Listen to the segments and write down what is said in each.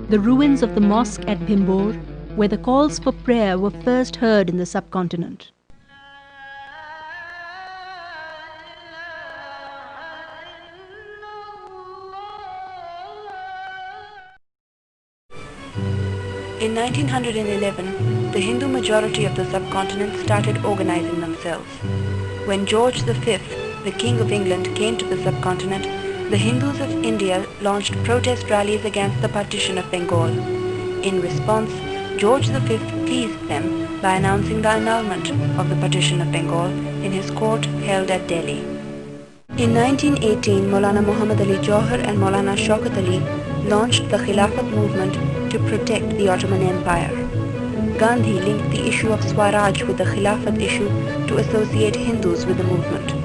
the ruins of the mosque at Bhimbor, where the calls for prayer were first heard in the subcontinent. In 1911, the Hindu majority of the subcontinent started organizing themselves. When George V, the King of England, came to the subcontinent, the Hindus of India launched protest rallies against the partition of Bengal. In response, George V pleased them by announcing the annulment of the partition of Bengal in his court held at Delhi. In 1918, Maulana Muhammad Ali Jauhar and Maulana Shaukat Ali launched the Khilafat movement to protect the Ottoman Empire. Gandhi linked the issue of Swaraj with the Khilafat issue to associate Hindus with the movement.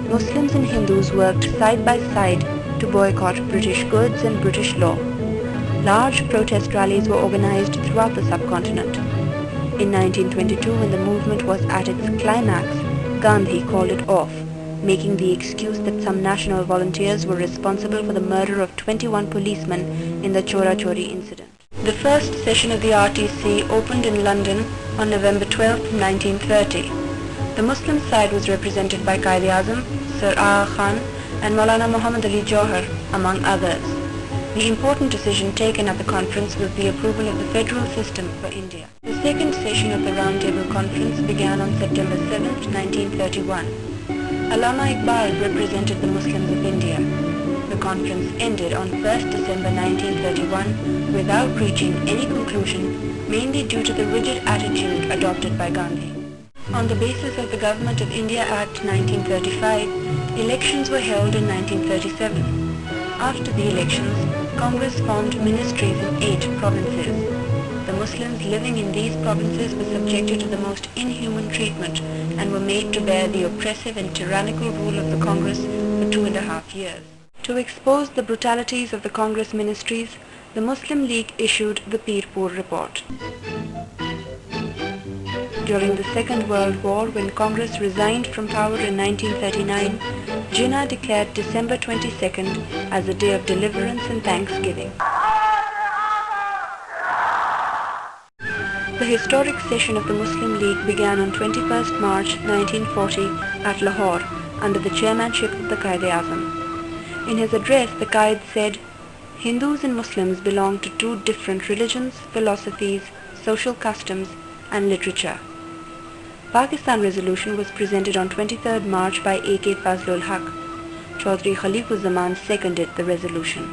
Muslims and Hindus worked side by side to boycott British goods and British law. Large protest rallies were organized throughout the subcontinent. In 1922, when the movement was at its climax, Gandhi called it off, making the excuse that some national volunteers were responsible for the murder of 21 policemen in the Chora-Chori incident. The first session of the RTC opened in London on November 12, 1930. The Muslim side was represented by Quaid-e-Azam, Sir Aga Khan and Maulana Muhammad Ali Jauhar, among others. The important decision taken at the conference was the approval of the federal system for India. The second session of the Round Table Conference began on September 7, 1931. Allama Iqbal represented the Muslims of India. The conference ended on 1st December 1931 without reaching any conclusion, mainly due to the rigid attitude adopted by Gandhi. On the basis of the Government of India Act 1935, elections were held in 1937. After the elections, Congress formed ministries in 8 provinces. The Muslims living in these provinces were subjected to the most inhuman treatment and were made to bear the oppressive and tyrannical rule of the Congress for 2.5 years. To expose the brutalities of the Congress ministries, the Muslim League issued the Pirpur Report. During the Second World War, when Congress resigned from power in 1939, Jinnah declared December 22nd as a day of deliverance and thanksgiving. The historic session of the Muslim League began on 21st March 1940 at Lahore under the chairmanship of the Quaid-e-Azam. In his address, the Qaid said, "Hindus and Muslims belong to 2 different religions, philosophies, social customs and literature." Pakistan resolution was presented on 23rd March by A.K. Fazlul Haq. Chaudhry Khalifuzzaman seconded the resolution.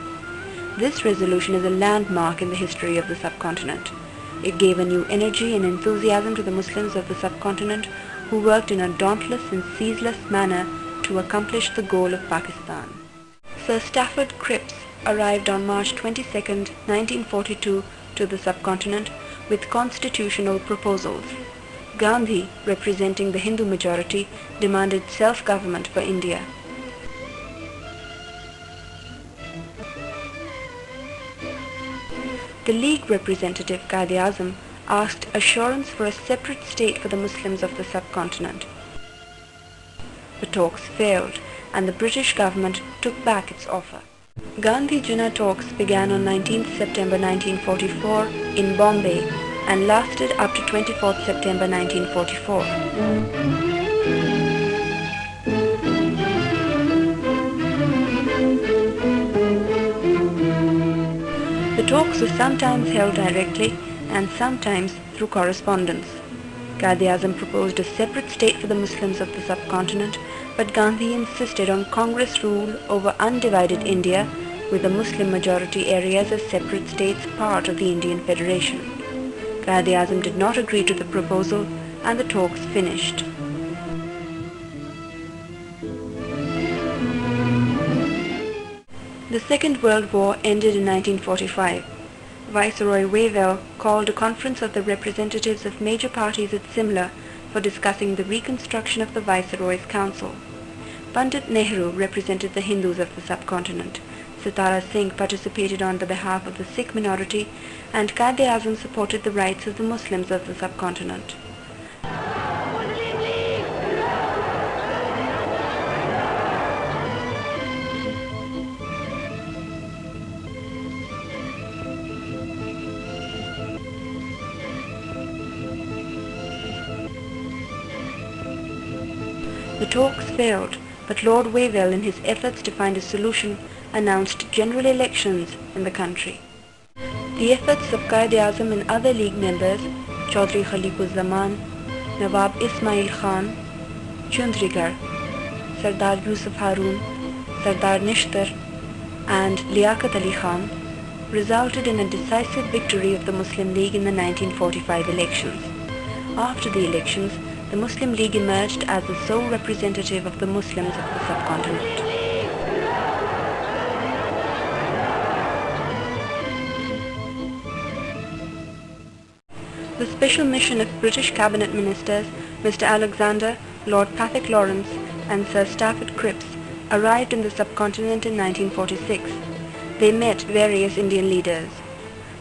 This resolution is a landmark in the history of the subcontinent. It gave a new energy and enthusiasm to the Muslims of the subcontinent who worked in a dauntless and ceaseless manner to accomplish the goal of Pakistan. Sir Stafford Cripps arrived on March 22, 1942 to the subcontinent with constitutional proposals. Gandhi, representing the Hindu majority, demanded self-government for India. The League representative Quaid-e-Azam asked assurance for a separate state for the Muslims of the subcontinent. The talks failed, and the British government took back its offer. Gandhi-Jinnah talks began on 19th September 1944 in Bombay and lasted up to 24th September 1944. The talks were sometimes held directly and sometimes through correspondence. Quaid-e-Azam proposed a separate state for the Muslims of the subcontinent, but Gandhi insisted on Congress rule over undivided India, with the Muslim majority areas as separate states part of the Indian Federation. Quaid-e-Azam did not agree to the proposal and the talks finished. The Second World War ended in 1945. Viceroy Wavell called a conference of the representatives of major parties at Simla for discussing the reconstruction of the Viceroy's Council. Pandit Nehru represented the Hindus of the subcontinent. Sitara Singh participated on the behalf of the Sikh minority, and Quaid-e-Azam supported the rights of the Muslims of the subcontinent. talks failed, but Lord Wavell, in his efforts to find a solution, announced general elections in the country. The efforts of Quaid-e-Azam and other League members, Chaudhry Khalifuzzaman, Nawab Ismail Khan, Chundrigar, Sardar Yusuf Haroon, Sardar Nishtar, and Liaquat Ali Khan, resulted in a decisive victory of the Muslim League in the 1945 elections. After the elections, the Muslim League emerged as the sole representative of the Muslims of the subcontinent. The special mission of British cabinet ministers, Mr. Alexander, Lord Patrick Lawrence, and Sir Stafford Cripps, arrived in the subcontinent in 1946. They met various Indian leaders.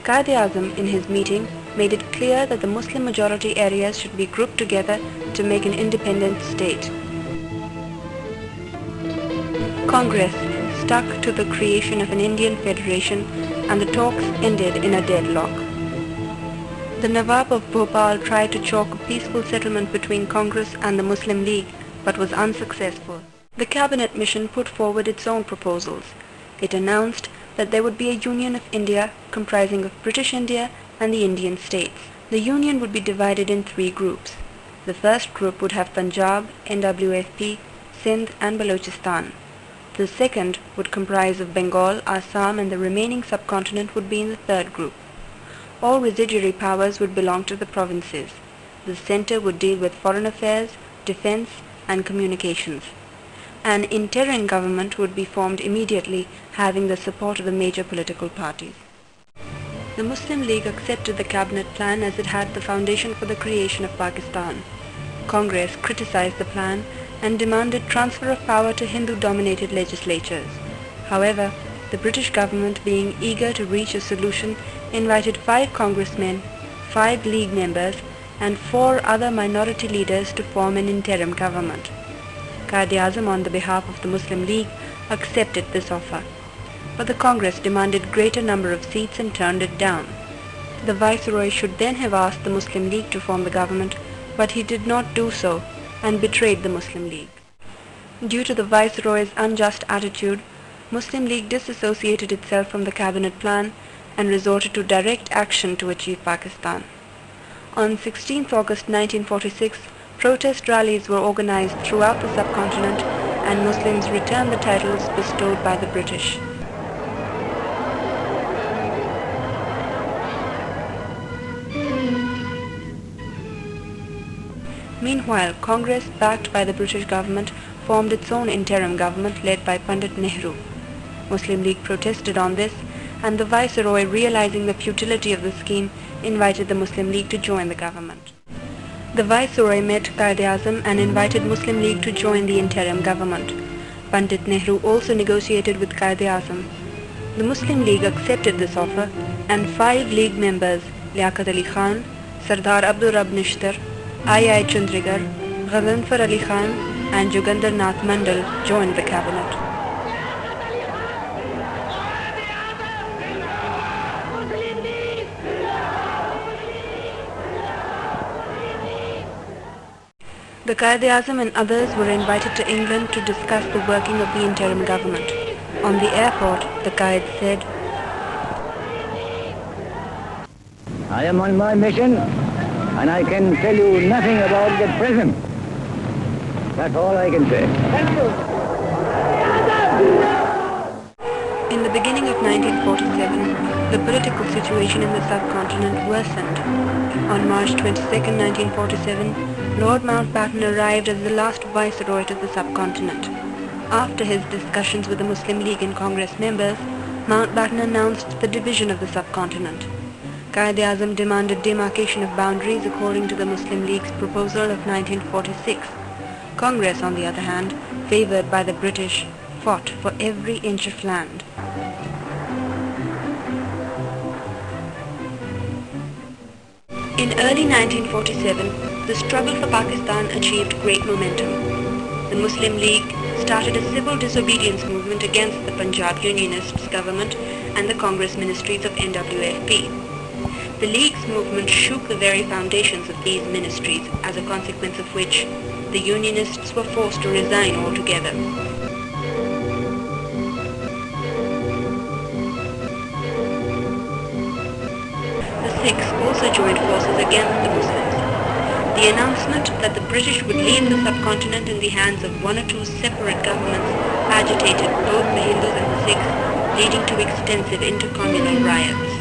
Quaid-e-Azam, in his meeting, made it clear that the Muslim majority areas should be grouped together to make an independent state. Congress stuck to the creation of an Indian federation, and the talks ended in a deadlock. The Nawab of Bhopal tried to chalk a peaceful settlement between Congress and the Muslim League, but was unsuccessful. The cabinet mission put forward its own proposals. It announced that there would be a union of India comprising of British India and the Indian states. The union would be divided in three groups. The first group would have Punjab, NWFP, Sindh and Balochistan. The second would comprise of Bengal, Assam, and the remaining subcontinent would be in the third group. All residuary powers would belong to the provinces. The centre would deal with foreign affairs, defence and communications. An interim government would be formed immediately, having the support of the major political parties. The Muslim League accepted the cabinet plan as it had the foundation for the creation of Pakistan. Congress criticized the plan and demanded transfer of power to Hindu-dominated legislatures. However, the British government, being eager to reach a solution, invited 5 congressmen, 5 League members, and 4 other minority leaders to form an interim government. Quaid-e-Azam, on the behalf of the Muslim League, accepted this offer. But the Congress demanded greater number of seats and turned it down. The Viceroy should then have asked the Muslim League to form the government, but he did not do so and betrayed the Muslim League. Due to the Viceroy's unjust attitude, Muslim League disassociated itself from the cabinet plan and resorted to direct action to achieve Pakistan. On 16 August 1946, protest rallies were organized throughout the subcontinent and Muslims returned the titles bestowed by the British. Meanwhile, Congress, backed by the British government, formed its own interim government led by Pandit Nehru. Muslim League protested on this, and the Viceroy, realizing the futility of the scheme, invited the Muslim League to join the government. The Viceroy met Quaid-e-Azam and invited Muslim League to join the interim government. Pandit Nehru also negotiated with Quaid-e-Azam. The Muslim League accepted this offer, and 5 League members, Liaquat Ali Khan, Sardar Abdur Rab Nishtar, I. Chundrigar, Ghazanfar Ali Khan, and Jugandar Nath Mandal joined the cabinet. The Quaid-e-Azam and others were invited to England to discuss the working of the interim government. On the airport, the Quaid said, I am on my mission and I can tell you nothing about the present. That's all I can say. Thank you. In the beginning of 1947, the political situation in the subcontinent worsened. On March 22, 1947, Lord Mountbatten arrived as the last Viceroy to the subcontinent. After his discussions with the Muslim League and Congress members, Mountbatten announced the division of the subcontinent. Quaid-e-Azam demanded demarcation of boundaries according to the Muslim League's proposal of 1946. Congress, on the other hand, favoured by the British, fought for every inch of land. In early 1947, the struggle for Pakistan achieved great momentum. The Muslim League started a civil disobedience movement against the Punjab Unionists government and the Congress ministries of NWFP. The League's movement shook the very foundations of these ministries, as a consequence of which the Unionists were forced to resign altogether. The Sikhs also joined forces against the Muslims. The announcement that the British would leave the subcontinent in the hands of one or two separate governments agitated both the Hindus and the Sikhs, leading to extensive intercommunal riots.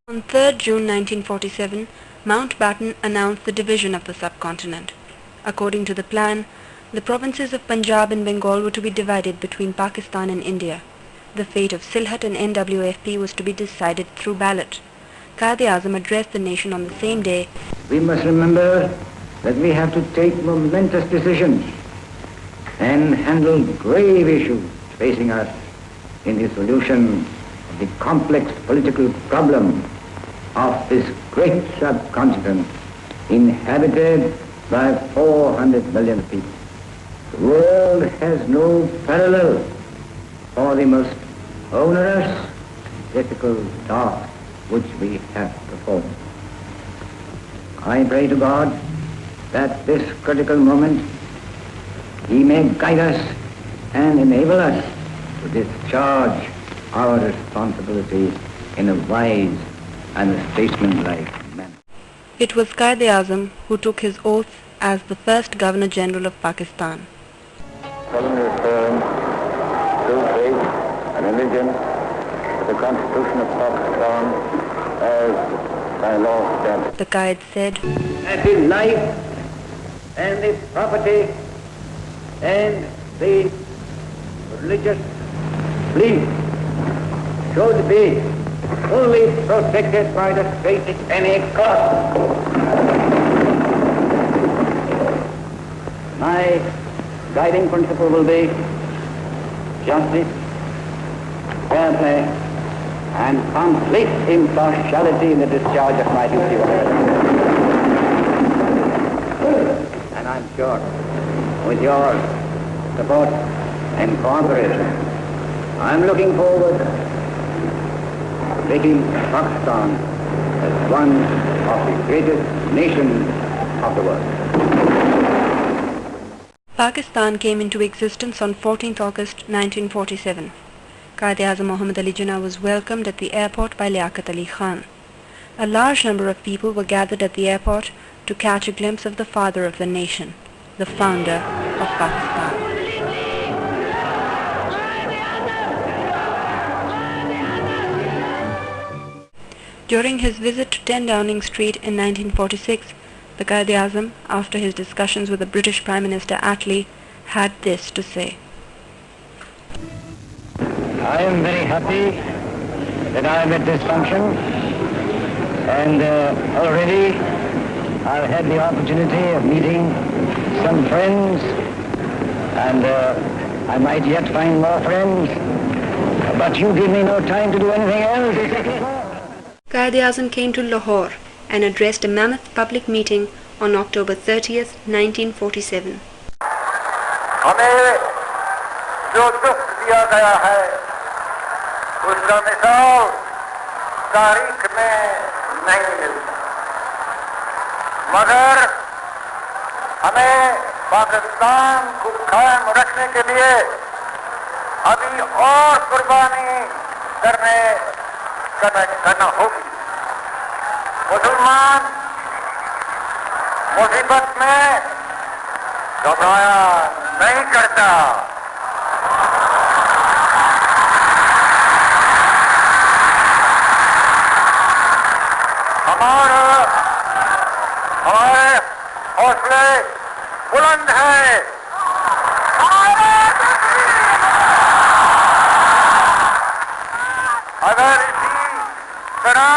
On 3rd June 1947, Mountbatten announced the division of the subcontinent. According to the plan, the provinces of Punjab and Bengal were to be divided between Pakistan and India. The fate of Sylhet and NWFP was to be decided through ballot. Quaid-e-Azam addressed the nation on the same day. We must remember that we have to take momentous decisions and handle grave issues facing us in the solution of the complex political problem of this great subcontinent inhabited by 400 million people. The world has no parallel for the most onerous, difficult task which we have performed. I pray to God that this critical moment He may guide us and enable us to discharge our responsibility in a wise and a statesmanlike manner. It was Quaid-e-Azam who took his oath as the first Governor General of Pakistan. Solemnly affirm true faith and allegiance to the Constitution of Pakistan as by law established. The Quaid said, That the life and the property and the religious belief should be fully protected by the state at any cost. My guiding principle will be justice, fair play, and complete impartiality in the discharge of my duty. And I'm sure, with your support and cooperation, I'm looking forward to making Pakistan as one of the greatest nations of the world. Pakistan came into existence on 14th August 1947. Quaid-e-Azam Muhammad Ali Jinnah was welcomed at the airport by Liaquat Ali Khan. A large number of people were gathered at the airport to catch a glimpse of the father of the nation, the founder of Pakistan. During his visit to 10 Downing Street in 1946, the Quaid-e-Azam, after his discussions with the British Prime Minister Attlee, had this to say. I am very happy that I am at this function, and already I've had the opportunity of meeting some friends, and I might yet find more friends, but you give me no time to do anything else. Quaid-e-Azam came to Lahore and addressed a mammoth public meeting on October 30th, 1947. हमें जो दुख दिया गया है उसका मिसाल तारीख में नहीं मिलता, मगर हमें पाकिस्तान को कायम रखने के लिए अभी और कुर्बानी करना होगी। मुसलमान मुसीबत में घबराया नहीं करता। हमारे हौसले बुलंद हैं। अगर इसी तरह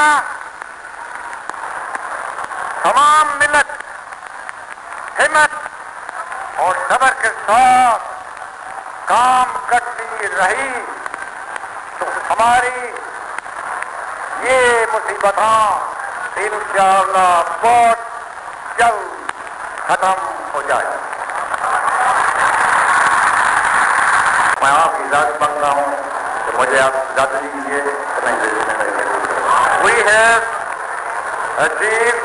तमाम मिल्लत हिम्मत और सब्र के साथ काम करती रही तो हमारी ये मुसीबतें इंशाअल्लाह बहुत जल्द खत्म हो जाए। मैं आपकी इजाजत मांगता हूँ। तो मुझे आप इजाजत दीजिए कि मैं We have achieved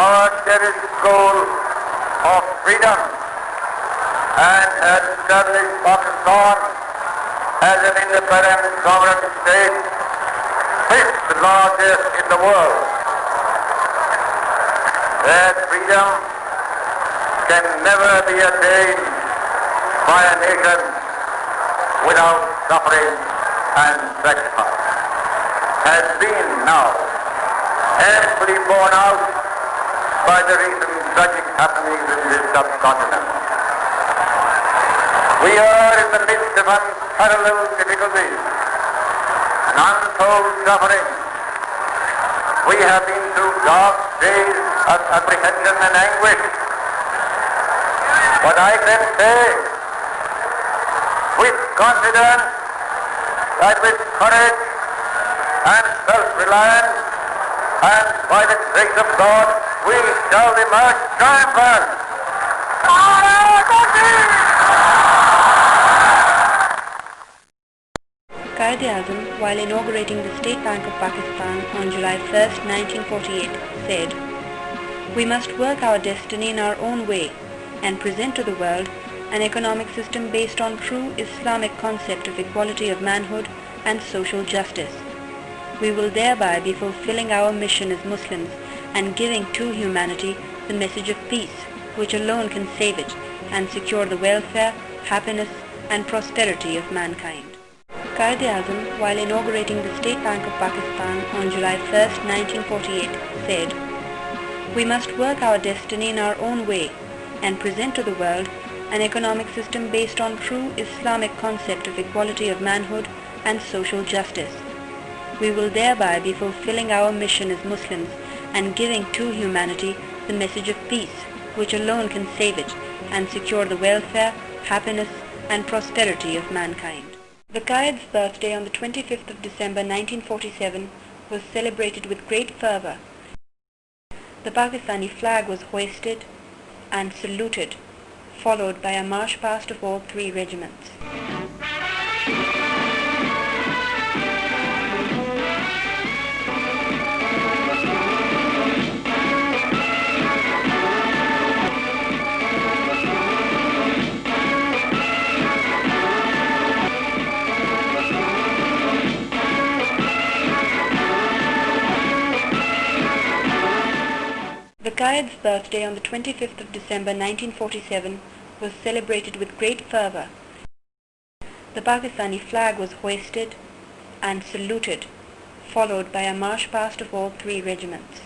our cherished goal of freedom and has established Pakistan as an independent sovereign state, fifth largest in the world. That freedom can never be attained by a nation without suffering and sacrifice, has been now amply borne out by the recent tragic happenings in this subcontinent. We are in the midst of unparalleled difficulties and untold suffering. We have been through dark days of apprehension and anguish. But I can say with confidence that with courage and self-reliance and by the grace of God we shall emerge triumphant. Quaid-e-Azam, while inaugurating the State Bank of Pakistan on July 1st, 1948, said, "We must work our destiny in our own way and present to the world an economic system based on true Islamic concept of equality of manhood and social justice. We will thereby be fulfilling our mission as Muslims and giving to humanity the message of peace, which alone can save it and secure the welfare, happiness and prosperity of mankind." Quaid-e-Azam, while inaugurating the State Bank of Pakistan on July 1st, 1948, said, "We must work our destiny in our own way and present to the world an economic system based on true Islamic concept of equality of manhood and social justice. We will thereby be fulfilling our mission as Muslims and giving to humanity the message of peace, which alone can save it and secure the welfare, happiness and prosperity of mankind." The Qaid's birthday on the 25th of December 1947 was celebrated with great fervor. The Pakistani flag was hoisted and saluted, followed by a march past of all three regiments. The Qaid's birthday on the 25th of December 1947 was celebrated with great fervor. The Pakistani flag was hoisted and saluted, followed by a march past of all three regiments.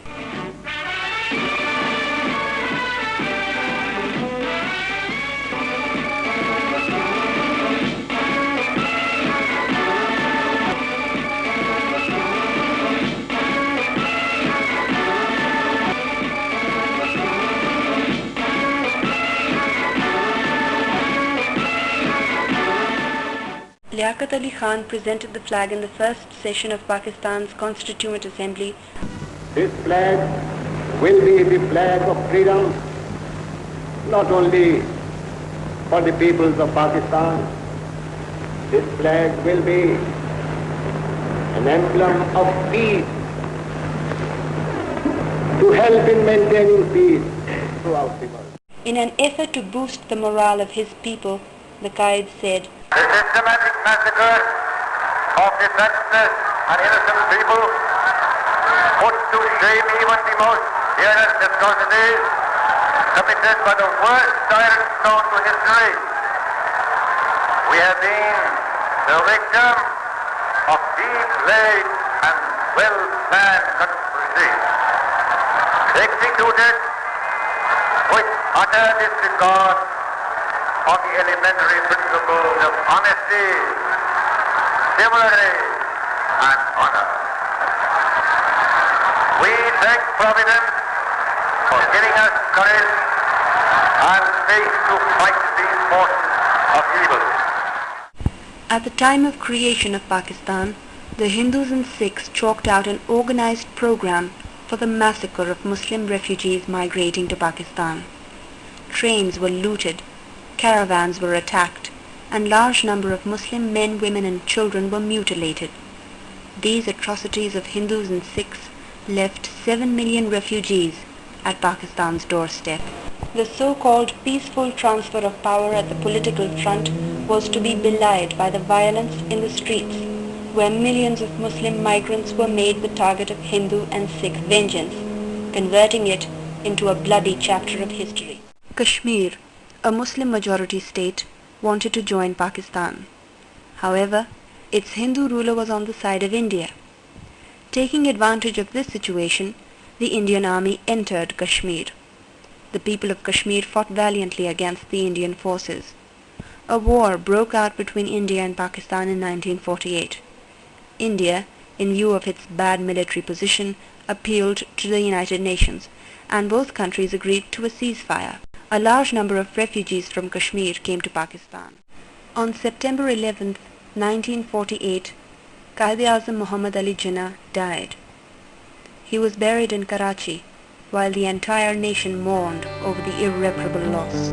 Sialkot Ali Khan presented the flag in the first session of Pakistan's Constituent Assembly. This flag will be the flag of freedom, not only for the peoples of Pakistan. This flag will be an emblem of peace, to help in maintaining peace throughout the world. In an effort to boost the morale of his people, the Qaid said, "The systematic massacre of defenseless and innocent people puts to shame even the most heinous atrocities committed by the worst tyrants known to history. We have been the victim of deep-laid and well-planned conspiracy, executed with utter disregard of the elementary principles of honesty, chivalry, and honor. We thank Providence for giving us courage and faith to fight these forces of evil." At the time of creation of Pakistan, the Hindus and Sikhs chalked out an organized program for the massacre of Muslim refugees migrating to Pakistan. Trains were looted, caravans were attacked, and large number of Muslim men, women and children were mutilated. These atrocities of Hindus and Sikhs left 7 million refugees at Pakistan's doorstep. The so-called peaceful transfer of power at the political front was to be belied by the violence in the streets, where millions of Muslim migrants were made the target of Hindu and Sikh vengeance, converting it into a bloody chapter of history. Kashmir, a Muslim majority state, wanted to join Pakistan. However, its Hindu ruler was on the side of India. Taking advantage of this situation, the Indian army entered Kashmir. The people of Kashmir fought valiantly against the Indian forces. A war broke out between India and Pakistan in 1948. India, in view of its bad military position, appealed to the United Nations, and both countries agreed to a ceasefire. A large number of refugees from Kashmir came to Pakistan. On September 11, 1948, Quaid-e-Azam Muhammad Ali Jinnah died. He was buried in Karachi, while the entire nation mourned over the irreparable loss.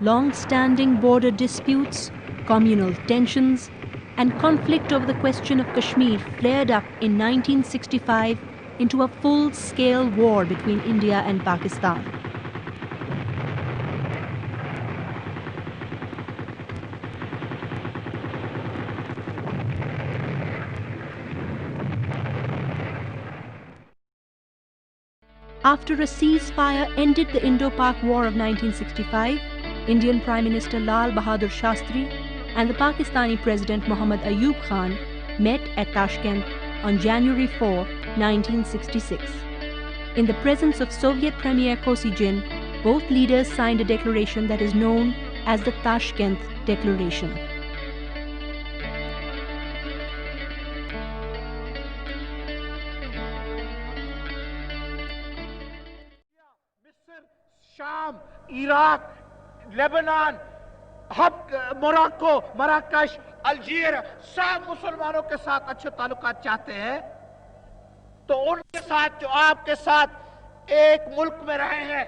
Long-standing border disputes, communal tensions, and conflict over the question of Kashmir flared up in 1965 into a full-scale war between India and Pakistan. After a ceasefire ended the Indo-Pak War of 1965, Indian Prime Minister Lal Bahadur Shastri and the Pakistani President Muhammad Ayub Khan met at Tashkent on January 4, 1966. In the presence of Soviet Premier Kosygin, both leaders signed a declaration that is known as the Tashkent Declaration. Sham, Iraq, Lebanon, Morocco, Marrakesh, Algeria सब मुसलमानों के साथ अच्छे ताल्लुकात चाहते हैं, तो उनके साथ जो आपके साथ एक मुल्क में रहे हैं,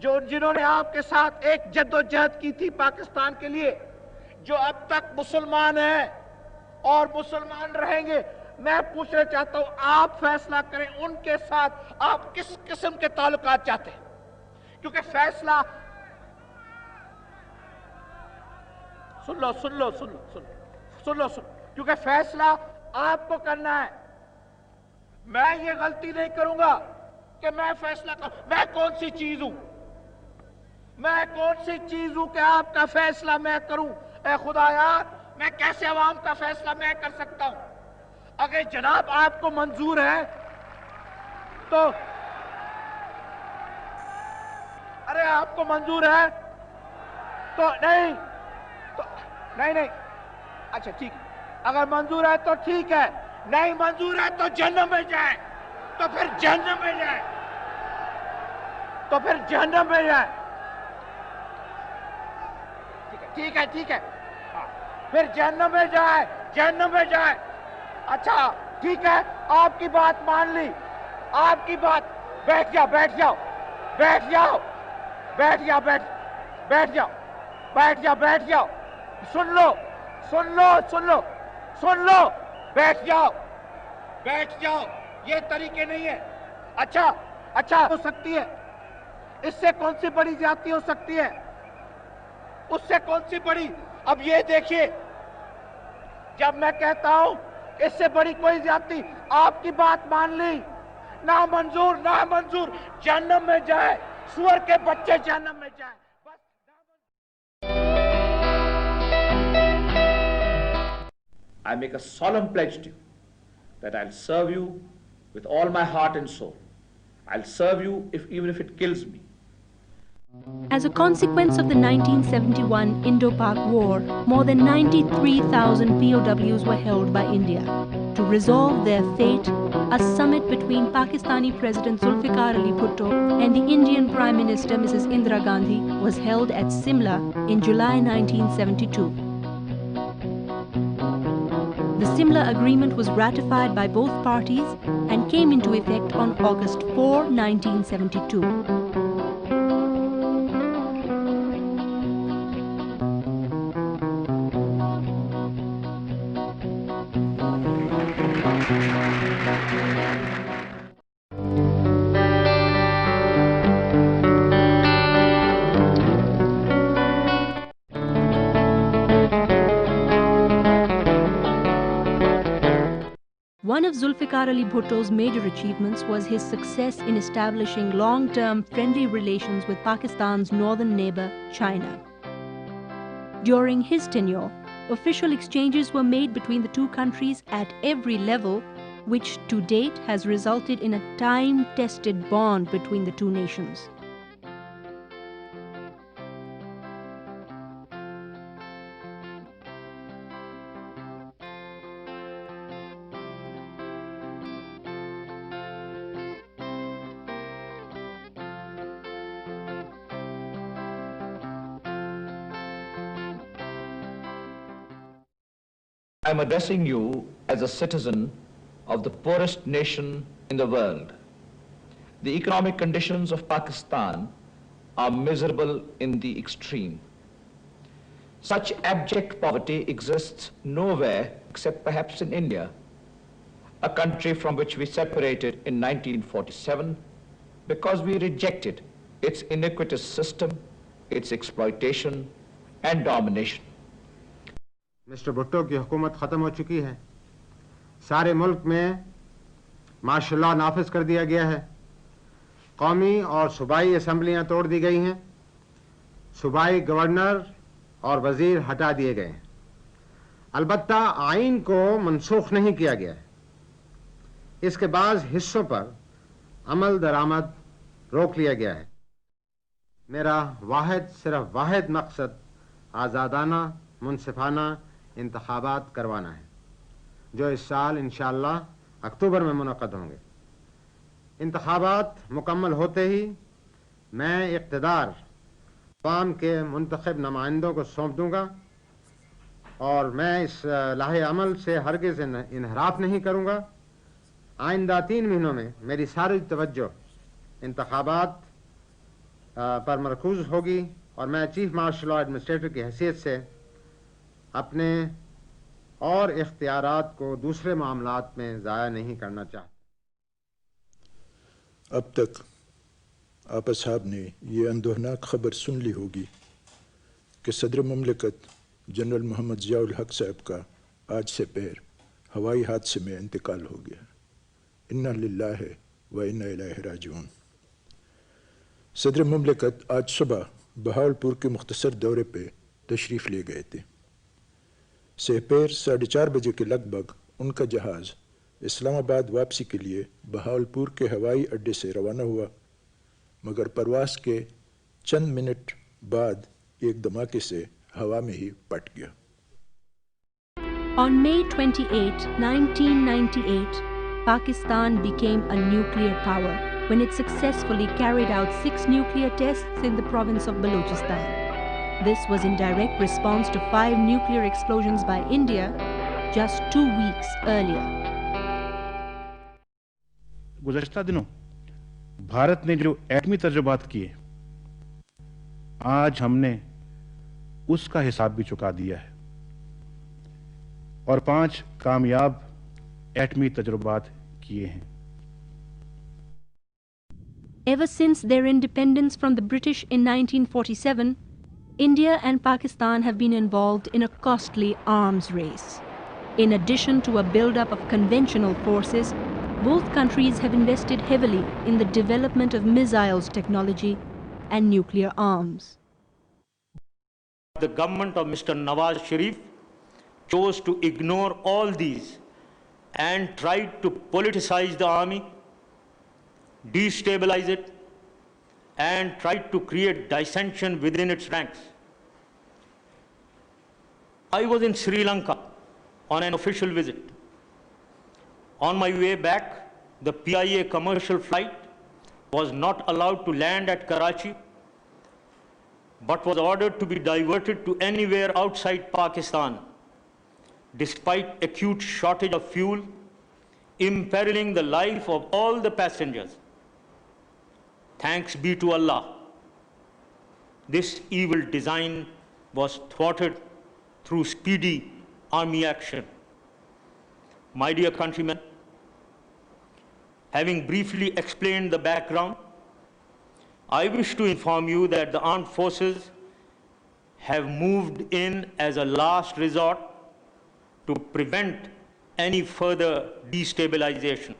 जिन्होंने आपके साथ एक जद्दोजहद की थी पाकिस्तान के लिए, जो अब तक मुसलमान हैं और मुसलमान रहेंगे, मैं पूछना चाहता हूं, आप फैसला करें उनके साथ आप किस किस्म के ताल्लुकात चाहते हैं, क्योंकि फैसला सुन लो, क्योंकि फैसला आपको करना है। मैं ये गलती नहीं करूंगा कि मैं फैसला करूं। मैं कौन सी चीज हूं कि आपका फैसला मैं करूं? ऐ खुदाया, मैं कैसे अवाम का फैसला मैं कर सकता हूं? अगर जनाब आपको मंजूर है तो, अरे आपको मंजूर है तो नहीं, अच्छा ठीक है, अगर मंजूर है तो ठीक है, नहीं मंजूर है तो जहन्नम में जाए, तो फिर जहन्नम में जाए, ठीक है, फिर जहन्नम में जाए, अच्छा ठीक है, आपकी बात मान ली, आपकी बात, बैठ जाओ, सुन लो, बैठ जाओ, ये तरीके नहीं है। अच्छा हो सकती है, इससे कौन सी बड़ी ज्यादती हो सकती है, उससे कौन सी बड़ी? अब ये देखिए, जब मैं कहता हूं इससे बड़ी कोई ज्यादती, आपकी बात मान ली, ना मंजूर, जहन्नम में जाए, सुअर के बच्चे जहन्नम में जाए। I make a solemn pledge to you that I'll serve you with all my heart and soul. I'll serve you even if it kills me. As a consequence of the 1971 Indo-Pak War, more than 93,000 POWs were held by India. to resolve their fate, a summit between Pakistani President Zulfikar Ali Bhutto and the Indian Prime Minister Mrs. Indira Gandhi was held at Simla in July 1972. The Simla Agreement was ratified by both parties and came into effect on August 4, 1972. One of Zulfikar Ali Bhutto's major achievements was his success in establishing long-term friendly relations with Pakistan's northern neighbor, China. During his tenure, official exchanges were made between the two countries at every level, which to date has resulted in a time-tested bond between the two nations. I'm addressing you as a citizen of the poorest nation in the world. The economic conditions of Pakistan are miserable in the extreme. Such abject poverty exists nowhere except perhaps in India, a country from which we separated in 1947 because we rejected its iniquitous system, its exploitation and domination. Mister Bhutto की हुकूमत ख़त्म हो चुकी है। सारे मुल्क में martial law नाफिज कर दिया गया है। कौमी और सूबाई असम्बलियाँ तोड़ दी गई हैं। सूबाई गवर्नर और वज़ीर हटा दिए गए हैं। अलबत्ता आइन को मनसूख नहीं किया गया है। इसके बाद हिस्सों पर अमल दरामद रोक लिया गया है। मेरा सिर्फ वाहिद मकसद आज़ादाना मुनसिफाना इंतखाबात करवाना है, जो इस साल इंशाअल्लाह अक्टूबर में मुनक़द होंगे। इंतखाबात मुकम्मल होते ही मैं इक़्तिदार अवाम के मुंतखब नुमाइंदों को सौंप दूंगा और मैं इस लाहे अमल से हरगिज़ इनहराफ नहीं करूंगा। आइंदा 3 महीनों में मेरी सारी तवज्जो इंतखाबात पर मरकूज़ होगी और मैं चीफ मार्शल लॉ एडमिनिस्ट्रेटर की हैसियत से अपने और इख्तियारात को दूसरे मामलात में ज़ाया नहीं करना चाहता। अब तक आपा साहब ने ये अंदोहनाक खबर सुन ली होगी कि सदर ममलिकत जनरल मोहम्मद ज़ियाउल हक साहब का आज से पहर हवाई हादसे में इंतकाल हो गया। इन्ना लिल्लाहि व इन्ना इलैहि राजिऊन। सदर ममलिकत आज सुबह बहावलपुर के मुख्तसर दौरे पे तशरीफ़ ले गए थे। सेहपेर 4:30 बजे के लगभग उनका जहाज़ इस्लामाबाद वापसी के लिए बहावलपुर के हवाई अड्डे से रवाना हुआ, मगर परवास के चंद मिनट बाद एक धमाके से हवा में ही पट गया। On May 28, 1998, Pakistan became a nuclear power when it successfully carried out 6 nuclear tests in the province of Balochistan. This was in direct response to 5 nuclear explosions by India just 2 weeks earlier. गुज़श्ता दिनों भारत ने जो एटमी तजुर्बात किए, आज हमने उसका हिसाब भी चुका दिया है और 5 कामयाब एटमी तजुर्बात किए हैं। Ever since their independence from the British in 1947, India and Pakistan have been involved in a costly arms race. In addition to a build-up of conventional forces, both countries have invested heavily in the development of missiles technology and nuclear arms. The government of Mr. Nawaz Sharif chose to ignore all these and tried to politicize the army, destabilize it, and tried to create dissension within its ranks. I was in Sri Lanka on an official visit. On my way back, the PIA commercial flight was not allowed to land at Karachi, but was ordered to be diverted to anywhere outside Pakistan, despite acute shortage of fuel, imperiling the life of all the passengers. Thanks be to Allah, this evil design was thwarted through speedy army action. My dear countrymen, having briefly explained the background, I wish to inform you that the armed forces have moved in as a last resort to prevent any further destabilization.